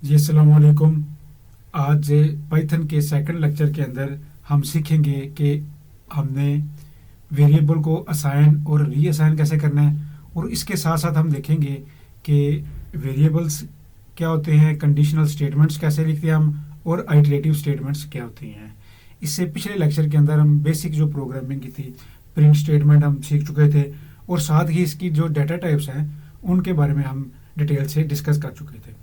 जी अस्सलाम वालेकुम। आज पाइथन के सेकंड लेक्चर के अंदर हम सीखेंगे कि हमने वेरिएबल को असाइन और रीअसाइन कैसे करना है, और इसके साथ साथ हम देखेंगे कि वेरिएबल्स क्या होते हैं, कंडीशनल स्टेटमेंट्स कैसे लिखते हैं हम, और आइटरेटिव स्टेटमेंट्स क्या होती हैं। इससे पिछले लेक्चर के अंदर हम बेसिक जो प्रोग्रामिंग की थी, प्रिंट स्टेटमेंट हम सीख चुके थे, और साथ ही इसकी जो डाटा टाइप्स हैं उनके बारे में हम डिटेल से डिस्कस कर चुके थे।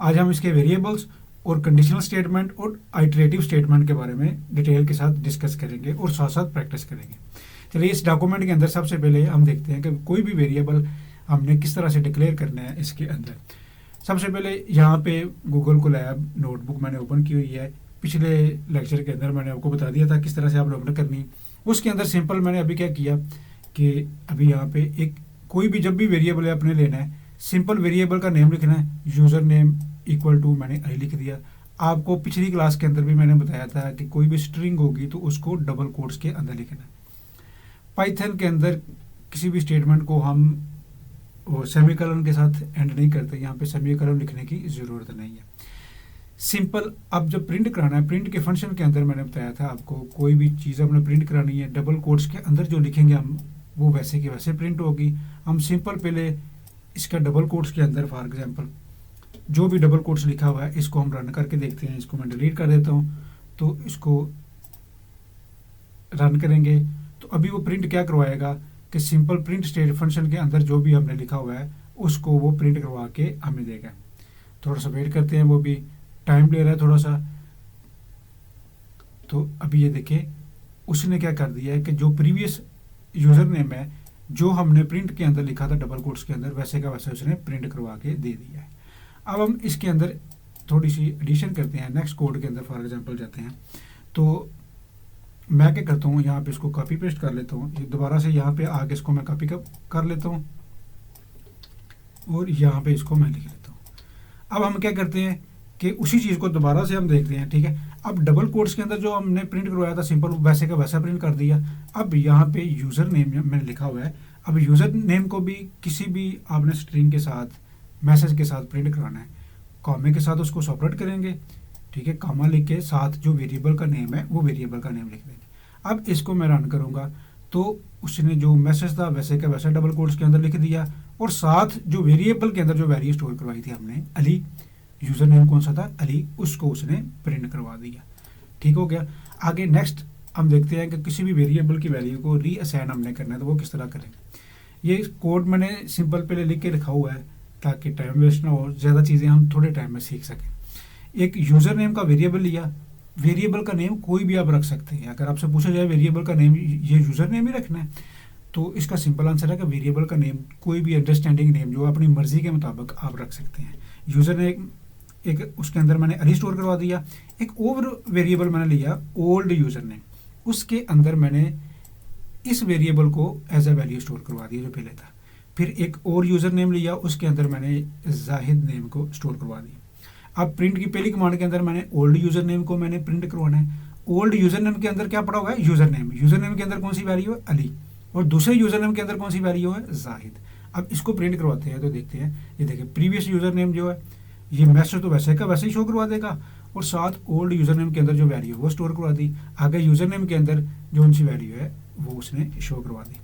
आज हम इसके वेरिएबल्स और कंडीशनल स्टेटमेंट और आइटरेटिव स्टेटमेंट के बारे में डिटेल के साथ डिस्कस करेंगे और साथ साथ प्रैक्टिस करेंगे। चलिए, इस डॉक्यूमेंट के अंदर सबसे पहले हम देखते हैं कि कोई भी वेरिएबल हमने किस तरह से डिक्लेयर करना है। इसके अंदर सबसे पहले यहाँ पे गूगल कोलैब नोटबुक मैंने ओपन की हुई है। पिछले लेक्चर के अंदर मैंने आपको बता दिया था किस तरह से आपने ओपन करनी है। उसके अंदर सिंपल मैंने अभी क्या किया कि अभी यहाँ पे एक कोई भी जब भी वेरिएबल आपने लेना है, सिंपल वेरिएबल का नेम लिखना है। यूज़र नेम इक्वल टू मैंने आई लिख दिया। आपको पिछली क्लास के अंदर भी मैंने बताया था कि कोई भी स्ट्रिंग होगी तो उसको डबल कोट्स के अंदर लिखना है। पाइथन के अंदर किसी भी स्टेटमेंट को हम सेमीकोलन के साथ एंड नहीं करते। यहाँ पे सेमीकोलन लिखने की ज़रूरत नहीं है। सिंपल अब जब प्रिंट कराना है, प्रिंट के फंक्शन के अंदर मैंने बताया था आपको, कोई भी चीज़ हमने प्रिंट करानी है, डबल कोट्स के अंदर जो लिखेंगे हम वो वैसे के वैसे प्रिंट होगी। हम सिंपल पहले इसका डबल कोट्स के अंदर फॉर एग्जांपल जो भी डबल कोट्स लिखा हुआ है इसको हम रन करके देखते हैं। इसको मैं डिलीट कर देता हूँ, तो इसको रन करेंगे तो अभी वो प्रिंट क्या करवाएगा कि सिंपल प्रिंट स्टेट फंक्शन के अंदर जो भी हमने लिखा हुआ है उसको वो प्रिंट करवा के हमें देगा। थोड़ा सा वेट करते हैं, वो भी टाइम ले रहा है थोड़ा सा। तो अभी ये देखिए उसने क्या कर दिया है कि जो प्रीवियस यूज़र नेम है जो हमने प्रिंट के अंदर लिखा था डबल कोट्स के अंदर, वैसे का वैसे उसने प्रिंट करवा के दे दिया है। अब हम इसके अंदर थोड़ी सी एडिशन करते हैं। नेक्स्ट कोड के अंदर फॉर एग्जांपल जाते हैं, तो मैं क्या करता हूँ, यहाँ पे इसको कॉपी पेस्ट कर लेता हूँ। दोबारा से यहाँ पे आके इसको मैं कॉपी कर लेता हूँ और यहाँ पे इसको मैं लिख लेता हूँ। अब हम क्या करते हैं कि उसी चीज़ को दोबारा से हम देखते हैं। ठीक है, अब डबल कोट्स के अंदर जो हमने प्रिंट करवाया था सिंपल वैसे का वैसा प्रिंट कर दिया। अब यहाँ पे यूज़र नेम मैंने लिखा हुआ है। अब यूज़र नेम को भी किसी भी आपने स्ट्रिंग के साथ मैसेज के साथ प्रिंट कराना है, कॉमे के साथ उसको सेपरेट करेंगे। ठीक है, कॉमा लिख के साथ जो वेरिएबल का नेम है वो वेरिएबल का नेम लिख देंगे। अब इसको मैं रन करूँगा तो उसने जो मैसेज था वैसे का वैसा डबल कोट्स के अंदर लिख दिया, और साथ जो वेरिएबल के अंदर जो वैल्यू स्टोर करवाई थी हमने अली, यूज़र नेम कौन सा था अली, उसको उसने प्रिंट करवा दिया। ठीक हो गया। आगे नेक्स्ट हम देखते हैं कि किसी भी वेरिएबल की वैल्यू को रीअसाइन हमने करना है तो वो किस तरह करेंगे। ये कोड मैंने सिंपल पहले लिख के रखा हुआ है ताकि टाइम वेस्ट ना हो, ज़्यादा चीज़ें हम थोड़े टाइम में सीख सकें। एक यूज़र नेम का वेरिएबल लिया। वेरिएबल का नेम कोई भी आप रख सकते हैं। अगर आपसे पूछा जाए वेरिएबल का नेम ये यूज़र नेम ही रखना है, तो इसका सिंपल आंसर है कि वेरिएबल का नेम कोई भी अंडरस्टैंडिंग नेम जो अपनी मर्जी के मुताबिक आप रख सकते हैं। यूज़र नेम एक उसके अंदर मैंने अली स्टोर करवा दिया। एक और वेरिएबल मैंने लिया ओल्ड यूज़र नेम, उसके अंदर मैंने इस वेरिएबल को एज अ वैल्यू स्टोर करवा दिया जो पहले था। फिर एक और यूज़र नेम लिया, उसके अंदर मैंने जाहिद नेम को स्टोर करवा दिया। अब प्रिंट की पहली कमांड के अंदर मैंने ओल्ड यूज़र नेम को मैंने प्रिंट करवाना है। ओल्ड यूज़र नेम के अंदर क्या पड़ा हुआ है यूज़र नेम, यूज़र नेम के अंदर कौन सी वैल्यू है अली, और दूसरे यूज़र नेम के अंदर कौन सी वैल्यू है जाहिद। अब इसको प्रिंट करवाते हैं तो देखते हैं, ये देखिए प्रीवियस यूज़र नेम जो है ये मैसेज तो वैसे का वैसे ही शो करवा देगा, और साथ ओल्ड यूज़र नेम के अंदर जो वैल्यू है वो स्टोर करवा दी। आगे यूज़र नेम के अंदर जो उनकी वैल्यू है वो उसने शो करवा दी।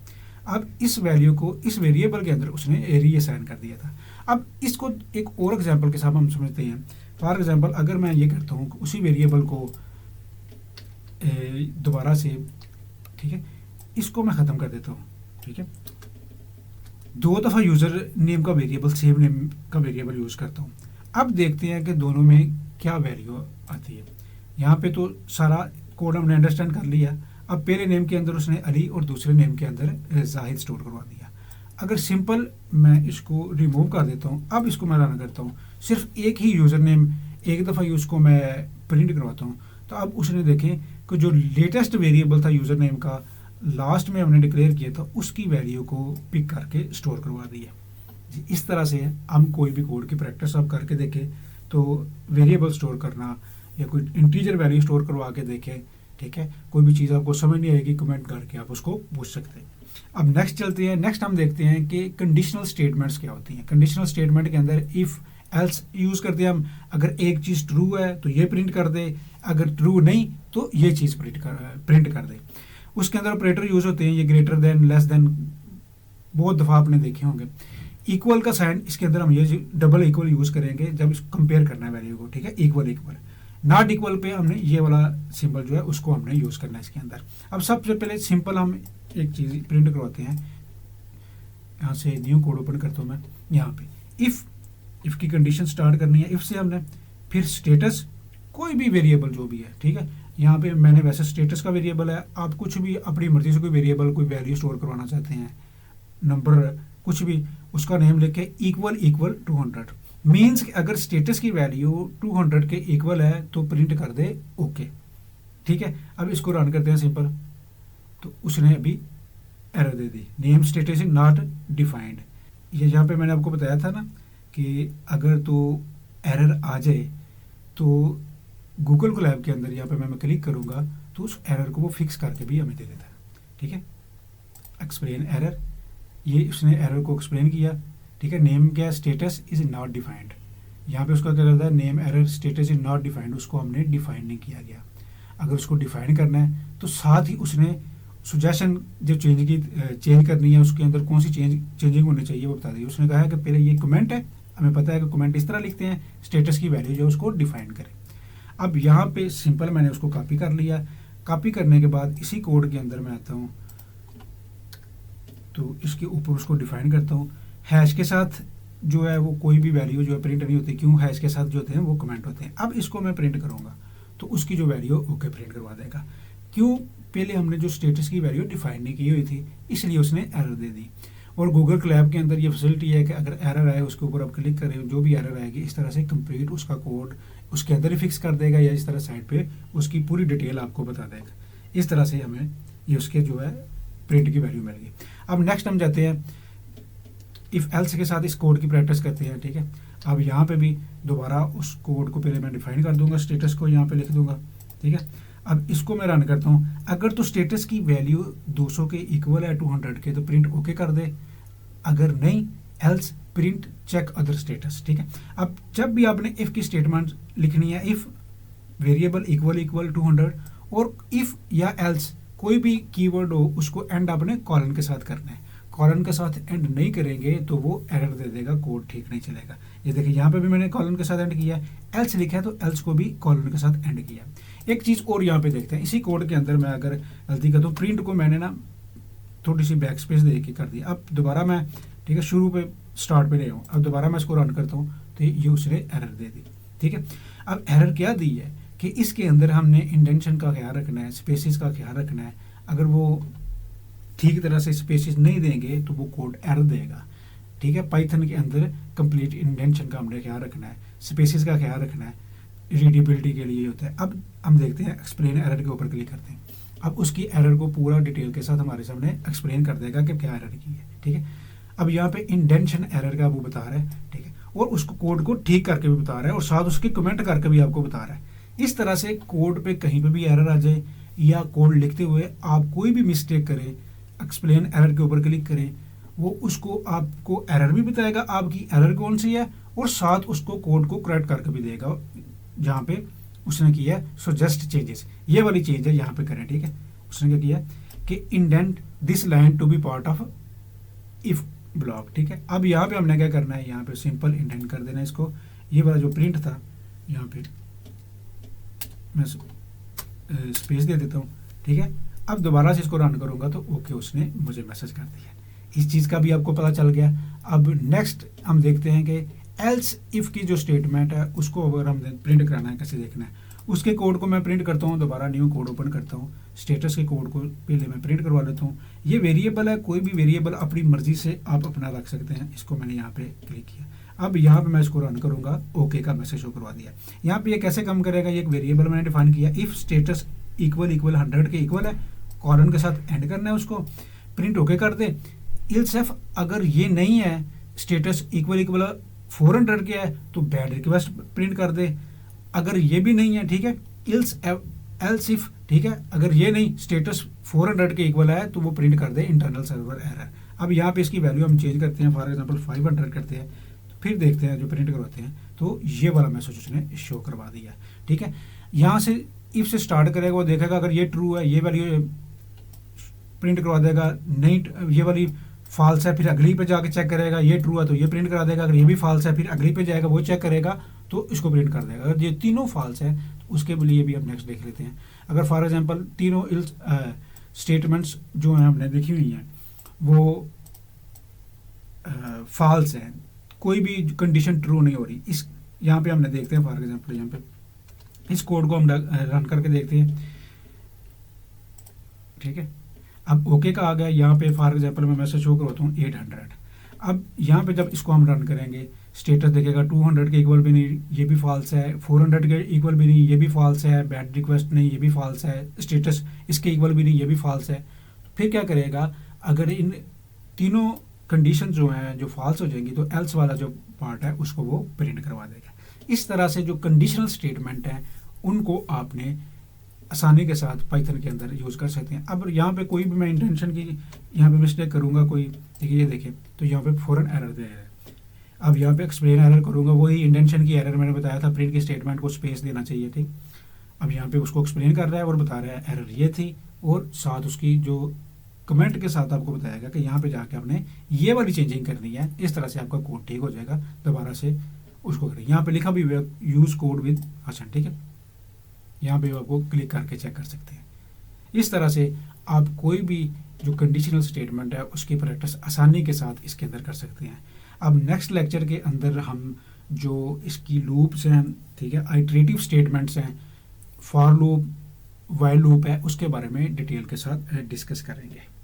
अब इस वैल्यू को इस वेरिएबल के अंदर उसने रीअसाइन कर दिया था। अब इसको एक और एग्जांपल के साथ हम समझते हैं। फॉर एग्जांपल अगर मैं ये करता हूँ उसी वेरिएबल को दोबारा से, ठीक है, इसको मैं ख़त्म कर देता हूँ। ठीक है, दो दफ़ा यूज़र नेम का वेरिएबल सेम नेम का वेरिएबल यूज़ करता हूँ। अब देखते हैं कि दोनों में क्या वैल्यू आती है। यहाँ पे तो सारा कोड हमने अंडरस्टैंड कर लिया। अब पहले नेम के अंदर उसने अली और दूसरे नेम के अंदर जाहिद स्टोर करवा दिया। अगर सिंपल मैं इसको रिमूव कर देता हूँ, अब इसको मैं रन करता हूँ, सिर्फ एक ही यूज़र नेम एक दफ़ा यूज़ को मैं प्रिंट करवाता हूँ, तो अब उसने देखें कि जो लेटेस्ट वेरिएबल था यूज़र नेम का लास्ट में हमने डिक्लेयर किया था उसकी वैल्यू को पिक करके स्टोर करवा दिया। जी, इस तरह से हम कोई भी कोड की प्रैक्टिस आप करके देखें तो वेरिएबल स्टोर करना या कोई इंटीजर वैल्यू स्टोर करवा के देखें। ठीक है, कोई भी चीज़ आपको समझ नहीं आएगी कमेंट करके आप उसको पूछ सकते हैं। अब नेक्स्ट चलते हैं। नेक्स्ट हम देखते हैं कि कंडीशनल स्टेटमेंट्स क्या होती हैं। कंडीशनल स्टेटमेंट के अंदर इफ़ एल्स यूज़ करते हैं हम। अगर एक चीज़ ट्रू है तो ये प्रिंट कर दे, अगर ट्रू नहीं तो ये चीज़ प्रिंट कर दे। उसके अंदर ऑपरेटर यूज़ होते हैं, ये ग्रेटर देन, लेस देन, बहुत दफ़ा आपने देखे होंगे। इक्वल का साइन इसके अंदर हम ये डबल इक्वल यूज़ करेंगे जब इसको कंपेयर करना है वैल्यू को, ठीक है, equal equal. Not equal pay हमने ये वाला सिंबल जो है उसको हमने यूज़ करना है इसके अंदर। अब सबसे पहले सिंपल हम एक चीज़ प्रिंट करवाते हैं। यहाँ से न्यू कोड ओपन करता हूँ मैं। यहाँ पे इफ़ की कंडीशन स्टार्ट करनी है, इफ़ से हमने, फिर स्टेटस, कोई भी वेरिएबल जो भी है, ठीक है। यहाँ पे मैंने वैसे स्टेटस का वेरिएबल है, आप कुछ भी अपनी मर्जी से कोई वेरिएबल, कोई वैल्यू स्टोर करवाना चाहते हैं, नंबर कुछ भी, उसका नेम लिख के इक्वल इक्वल 200 मीन्स कि अगर स्टेटस की वैल्यू 200 के इक्वल है तो प्रिंट कर दे ओके, ठीक है। अब इसको रन करते हैं सिंपल, तो उसने अभी error they the, name status is not defined. ये जहाँ पे मैंने आपको बताया था ना कि अगर तो एरर आ जाए तो गूगल कोलैब के अंदर यहाँ पे मैं क्लिक करूँगा तो उस एरर को वो फिक्स करके भी हमें दे देता है, ठीक है। एक्सप्लेन एरर, ये उसने एरर को एक्सप्लेन किया, ठीक है। नेम क्या है, स्टेटस इज नॉट डिफाइंड। यहाँ पे उसका क्या करता है, name error status is not defined, उसको हमने डिफाइन नहीं किया गया। अगर उसको डिफाइन करना है तो साथ ही उसने सुजेशन जो चेंज करनी है, उसके अंदर कौन सी चेंजिंग होनी चाहिए वो बता दी। उसने कहा है कि पहले ये कमेंट है, हमें पता है कि कमेंट इस तरह लिखते हैं, स्टेटस की वैल्यू जो है उसको डिफाइन करें। अब यहाँ पे सिंपल मैंने उसको कॉपी कर लिया। कॉपी करने के बाद इसी कोड के अंदर मैं आता हूँ, तो इसके ऊपर उसको डिफाइन करता हूँ। हैश के साथ जो है वो कोई भी वैल्यू जो है प्रिंट नहीं होती, क्यों, हैश के साथ जो होते हैं वो कमेंट होते हैं। अब इसको मैं प्रिंट करूँगा तो उसकी जो वैल्यू ओके प्रिंट करवा देगा। क्यों, पहले हमने जो स्टेटस की वैल्यू डिफाइन नहीं की हुई थी, इसलिए उसने एरर दे दी। और गूगल कोलैब के अंदर ये फैसिलिटी है कि अगर एरर आए उसके ऊपर आप क्लिक करें, जो भी एरर आएगी इस तरह से कंप्लीट उसका कोड उसके अंदर ही फिक्स कर देगा, या इस तरह साइड पे उसकी पूरी डिटेल आपको बता देगा। इस तरह से हमें ये उसके जो है प्रिंट की वैल्यू मिल गई। अब नेक्स्ट हम जाते हैं इफ़ एल्स के साथ इस कोड की प्रैक्टिस करते हैं, ठीक है। अब यहाँ पे भी दोबारा उस कोड को पहले मैं डिफाइन कर दूंगा, स्टेटस को यहाँ पे लिख दूंगा, ठीक है। अब इसको मैं रन करता हूँ। अगर तो स्टेटस की वैल्यू 200 के इक्वल है 200 के तो प्रिंट ओके कर दे, अगर नहीं else print check other status, ठीक है। अब जब भी आपने इफ़ की स्टेटमेंट लिखनी है, इफ़ वेरिएबल इक्वल इक्वल 200 और इफ़ या एल्स कोई भी कीवर्ड हो उसको एंड आपने कॉलन के साथ करना है। कॉलन के साथ एंड नहीं करेंगे तो वो एरर दे देगा, कोड ठीक नहीं चलेगा। ये देखिए यहाँ पे भी मैंने कॉलन के साथ एंड किया, एल्स लिखा है तो एल्स को भी कॉलन के साथ एंड किया। एक चीज़ और यहाँ पे देखते हैं, इसी कोड के अंदर मैं अगर गलती कर दूँ, प्रिंट को मैंने ना थोड़ी सी बैक स्पेस दे के कर दी। अब दोबारा मैं, ठीक है, शुरू पे स्टार्ट पे ले आऊँ, अब दोबारा मैं इसको रन करता हूँ तो ये उसने एरर दे दी, ठीक है। अब एरर क्या दी है कि इसके अंदर हमने इंडेंशन का ख्याल रखना है, स्पेसिस का ख्याल रखना है। अगर वो ठीक तरह से स्पेसिस नहीं देंगे तो वो कोड एरर देगा, ठीक है। पाइथन के अंदर कंप्लीट इंडेंशन का हमने ख्याल रखना है, स्पेसिस का ख्याल रखना है, रीडेबिलिटी के लिए होता है। अब हम देखते हैं, एक्सप्लेन एरर के ऊपर क्लिक करते हैं। अब उसकी एरर को पूरा डिटेल के साथ हमारे सामने एक्सप्लेन कर देगा कि क्या एरर की है, ठीक है। अब यहाँ पे इंडेंशन एरर का वो बता रहा है, ठीक है, और उसको कोड को ठीक करके भी बता रहा है और साथ उसके कमेंट करके भी आपको बता रहा है। इस तरह से कोड पे कहीं पे भी एरर आ जाए या कोड लिखते हुए आप कोई भी मिस्टेक करें, एक्सप्लेन एरर के ऊपर क्लिक करें, वो उसको आपको एरर भी बताएगा, आपकी एरर कौन सी है, और साथ उसको कोड को करेक्ट करके भी देगा जहाँ पे उसने किया है सजेस्ट चेंजेस, ये वाली चेंज है यहाँ पे करें, ठीक है। उसने क्या किया कि indent this line to be part of if block, ठीक है। अब यहाँ पे हमने क्या करना है, यहाँ पे सिंपल इंडेंट कर देना है इसको। ये वाला जो प्रिंट था यहाँ पे मैं स्पेस दे देता हूँ, ठीक है। अब दोबारा से इसको रन करूँगा तो ओके उसने मुझे मैसेज कर दिया। इस चीज़ का भी आपको पता चल गया। अब नेक्स्ट हम देखते हैं कि एल्स इफ़ की जो स्टेटमेंट है उसको अगर हम प्रिंट कराना है, कैसे देखना है, उसके कोड को मैं प्रिंट करता हूँ। दोबारा न्यू कोड ओपन करता हूँ, स्टेटस के कोड को पहले मैं प्रिंट करवा लेता हूँ। ये वेरिएबल है, कोई भी वेरिएबल अपनी मर्जी से आप अपना रख सकते हैं। इसको मैंने यहाँ पे क्लिक किया। अब यहाँ पे मैं इसको रन करूँगा, ओके का मैसेज शो करवा दिया। यहाँ पे ये कैसे काम करेगा, ये एक वेरिएबल मैंने डिफाइन किया, इफ़ स्टेटस इक्वल इक्वल 100 के इक्वल है, कॉलन के साथ एंड करना है, उसको प्रिंट ओके कर दे। इल्स इफ अगर ये नहीं है, स्टेटस इक्वल इक्वल 400 के है तो बैड रिक्वेस्ट प्रिंट कर दे। अगर ये भी नहीं है, ठीक है, इल्स एल्स इफ, ठीक है, अगर ये नहीं, स्टेटस 400 के इक्वल है तो वो प्रिंट कर दे इंटरनल सर्वर एरर। अब यहाँ पे इसकी वैल्यू हम चेंज करते हैं, फॉर एग्जांपल 500 करते हैं, तो फिर देखते हैं जो प्रिंट करवाते हैं तो ये वाला मैसेज उसने शो करवा दिया। ठीक है, यहाँ से इफ से स्टार्ट करेगा, वो देखेगा अगर ये ट्रू है ये वैल्यू प्रिंट करवा देगा, नहीं ये वाली फॉल्स है फिर अगली पे जाके चेक करेगा, ये ट्रू है तो ये प्रिंट करा देगा, अगर ये भी फॉल्स है फिर अगली पे जाएगा वो चेक करेगा तो इसको प्रिंट कर देगा। अगर ये तीनों फॉल्स है तो उसके लिए भी हम नेक्स्ट देख लेते हैं। अगर फॉर एग्जांपल तीनों स्टेटमेंट्स जो हैं हमने देखी हुई हैं वो फॉल्स हैं, कोई भी कंडीशन ट्रू नहीं हो रही, इस यहाँ पे हमने देखते हैं फॉर एग्जांपल यहाँ पे इस कोड को हम रन करके देखते हैं। ठीक है, अब ओके का आ गया, यहाँ पे फॉर एग्जांपल मैं मैसेज शो करवाता हूँ 800। अब यहाँ पे जब इसको हम रन करेंगे स्टेटस देखेगा 200 के इक्वल भी नहीं, ये भी फॉल्स है, 400 के इक्वल भी नहीं, ये भी फॉल्स है, बैड रिक्वेस्ट नहीं, ये भी फॉल्स है, स्टेटस इसके इक्वल भी नहीं, ये भी फॉल्स है। फिर क्या करेगा, अगर इन तीनों कंडीशन जो हैं जो फॉल्स हो जाएंगी तो एल्स वाला जो पार्ट है उसको वो प्रिंट करवा देगा। इस तरह से जो कंडीशनल स्टेटमेंट है उनको आपने आसानी के साथ पाइथन के अंदर यूज़ कर सकते हैं। अब यहाँ पे कोई भी मैं इंटेंशन की यहाँ पे मिस्टेक करूँगा कोई, देखिए ये देखें तो यहाँ पे फ़ौरन एरर दे रहा है। अब यहाँ पे एक्सप्लेन एरर करूँगा, वही इंटेंशन की एरर मैंने बताया था, प्रिंट की स्टेटमेंट को स्पेस देना चाहिए थी। अब यहाँ पे उसको एक्सप्लेन कर रहा है और बता रहा है एरर ये थी, और साथ उसकी जो कमेंट के साथ आपको बताएगा कि यहाँ पे जाके आपने ये वाली चेंजिंग करनी है, इस तरह से आपका कोड ठीक हो जाएगा। दोबारा से उसको करें, यहाँ पे लिखा भी हुआ यूज़ कोड विद आसान। ठीक है, यहाँ पे आपको क्लिक करके चेक कर सकते हैं। इस तरह से आप कोई भी जो कंडीशनल स्टेटमेंट है उसकी प्रैक्टिस आसानी के साथ इसके अंदर कर सकते हैं। अब नेक्स्ट लेक्चर के अंदर हम जो इसकी लूप्स हैं, ठीक है, आइटरेटिव स्टेटमेंट्स हैं, फॉर लूप, व्हाइल लूप है, उसके बारे में डिटेल के साथ डिस्कस करेंगे।